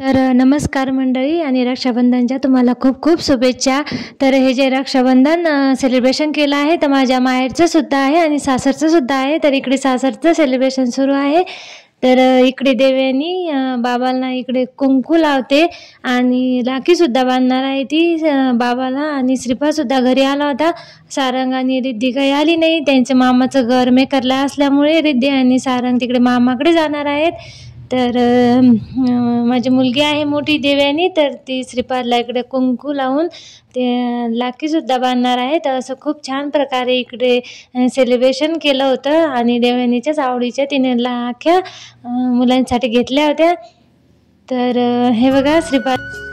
तर नमस्कार मंडळी आणि रक्षाबंधनच्या तुम्हाला खूप खूप शुभेच्छा। तर हे जे रक्षाबंधन सेलिब्रेशन केलं आहे तर माझ्या माहेरचं सुद्धा आहे आणि सासरचं सुद्धा आहे। तर इकडे सासरचं सेलिब्रेशन सुरू आहे। तर इकडे देव्यानी बाबांना इकडे कुंकू लावते आणि राखी सुद्धा बांधणार आहे ती बाबाला। आणि श्रीपाद सुद्धा घरी आला होता। सारंग आणि रिद्धी काही आली नाही, त्यांच्या मामाचं घर मेकरला असल्यामुळे रिद्धी आणि सारंग तिकडे मामाकडे जाणार आहेत। तर माझी मुलगी आहे मोठी देव्यानी, तर ती श्रीपादला इकडे कुंकू लावून ते लाखी सुद्धा बांधणार आहे। तर असं खूप छान प्रकारे इकडे सेलिब्रेशन केलं होतं आणि देव्यानीच्याच आवडीच्या तिने लाख्या मुलांसाठी घेतल्या होत्या। तर हे बघा श्रीपाद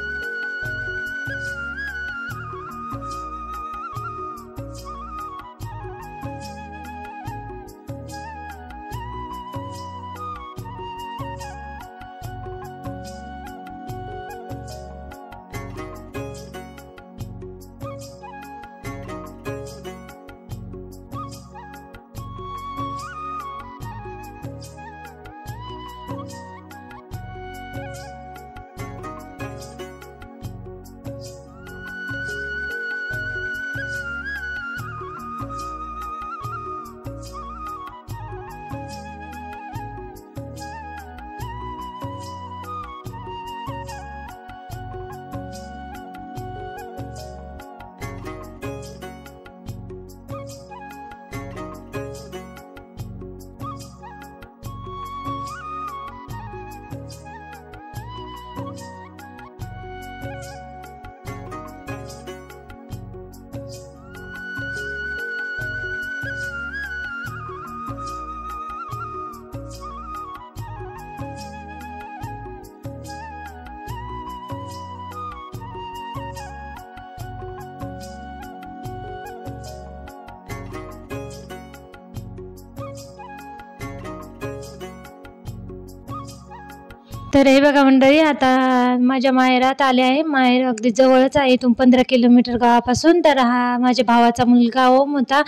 तर हे बघा मंडळी, आता माझ्या माहेरात आले आहे। माहेर अगदी जवळच आहे, इथून 15 किलोमीटर गावापासून। तर हा माझ्या भावाचा मुलगा ओम होता,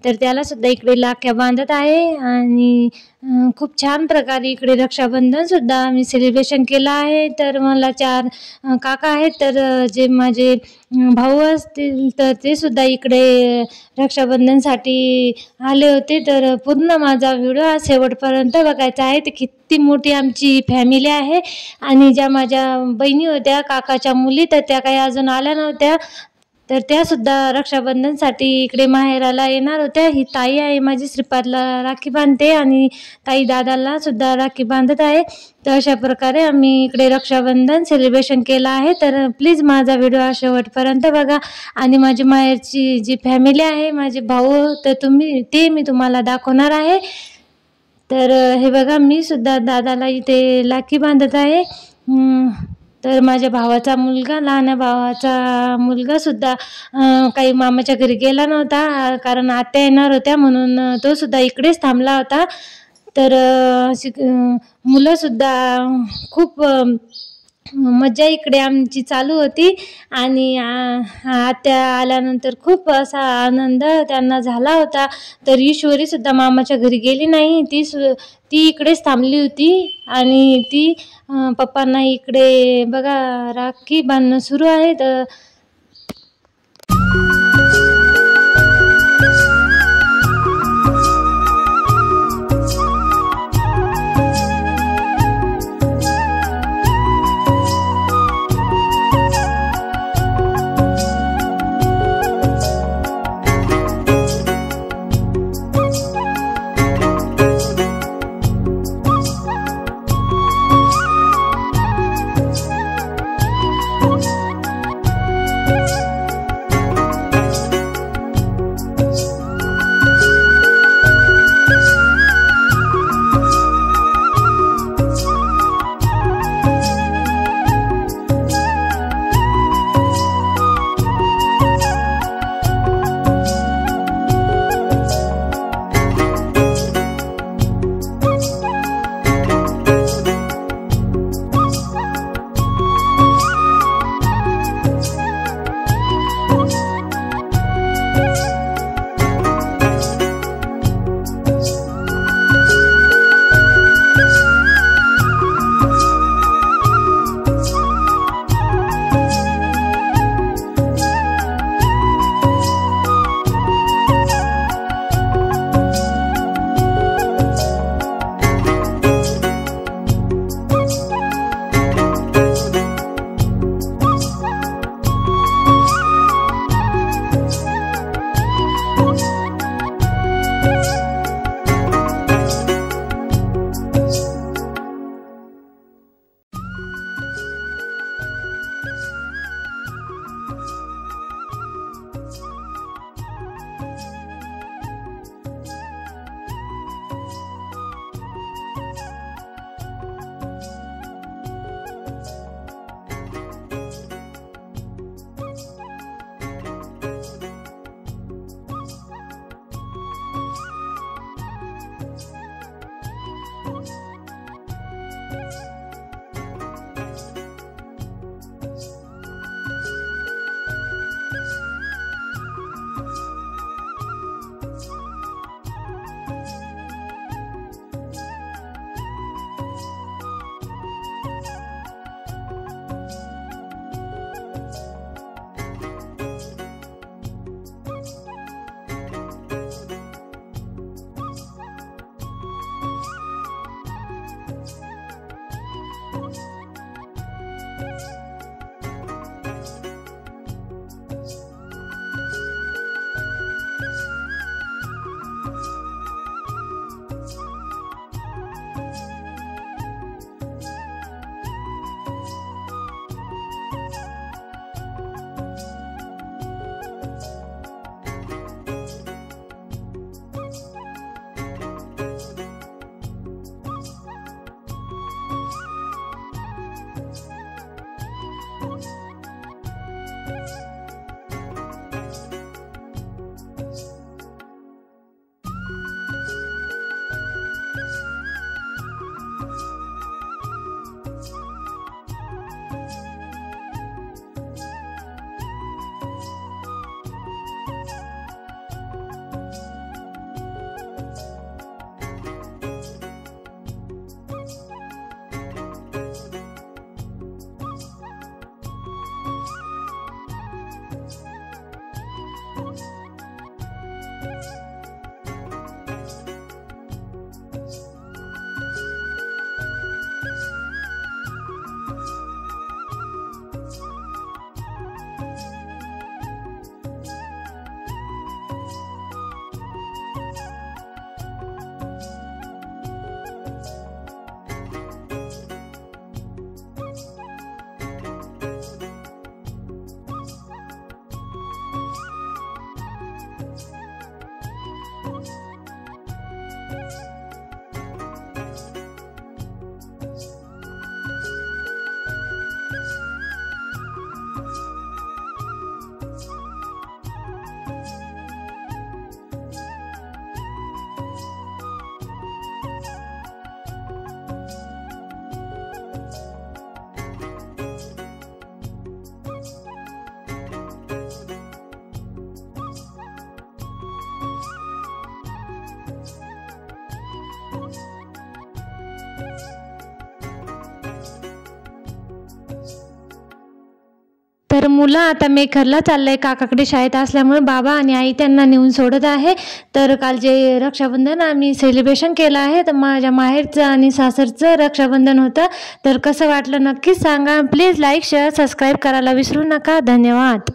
तर त्याला सुद्धा इकडे लाख्या बांधत आहे आणि खूप छान प्रकारे इकडे रक्षाबंधन सुद्धा आम्ही सेलिब्रेशन केलं आहे। तर मला 4 काका आहेत, तर जे माझे भाऊ असतील तर ते सुद्धा इकडे रक्षाबंधनसाठी आले होते। तर पूर्ण माझा व्हिडिओ शेवटपर्यंत बघायचा आहे। तर किती मोठी आमची फॅमिली आहे आणि ज्या माझ्या बहिणी होत्या काकाच्या मुली, तर त्या काही अजून आल्या नव्हत्या, तर त्या सुद्धा रक्षाबंधनसाठी इकडे माहेराला येणार होत्या। ही ताई आहे माझी, श्रीपादला राखी बांधते आणि ताई दादाला सुद्धा राखी बांधत आहे। तर अशा प्रकारे आम्ही इकडे रक्षाबंधन सेलिब्रेशन केलं आहे। तर प्लीज माझा व्हिडिओ शेवटपर्यंत बघा आणि माझी माहेरची जी फॅमिली आहे, माझे भाऊ, तर मी तुम्हाला दाखवणार आहे। तर हे बघा, मी सुद्धा दादाला इथे राखी बांधत आहे। तर माझ्या भावाचा मुलगा, लहान भावाचा मुलगा सुद्धा काही मामाच्या घरी गेला नव्हता, कारण आत्या येणार होत्या म्हणून तो सुद्धा इकडेच थांबला होता। तर मुलं सुद्धा खूप मजा इकडे आमची चालू होती आणि आत्या आल्यानंतर खूप असा आनंद त्यांना झाला होता। तर ईश्वरी सुद्धा मामाच्या घरी गेली नाही, ती इकडेच थांबली होती आणि ती पप्पांना इकडे बघा राखी बांधणं सुरू आहे। तर तर मुलं आता मेखरला चाललंय काकाकडे शाळेत असल्यामुळे बाबा आणि आई त्यांना नेऊन सोडत आहे. तर काल जे रक्षाबंधन आम्ही सेलिब्रेशन केलं आहे, तर माझ्या माहेरचं आणि सासरचं रक्षाबंधन होतं. तर कसं वाटलं नक्कीच सांगा. प्लीज लाईक शेअर सबस्क्राईब करायला विसरू नका. धन्यवाद.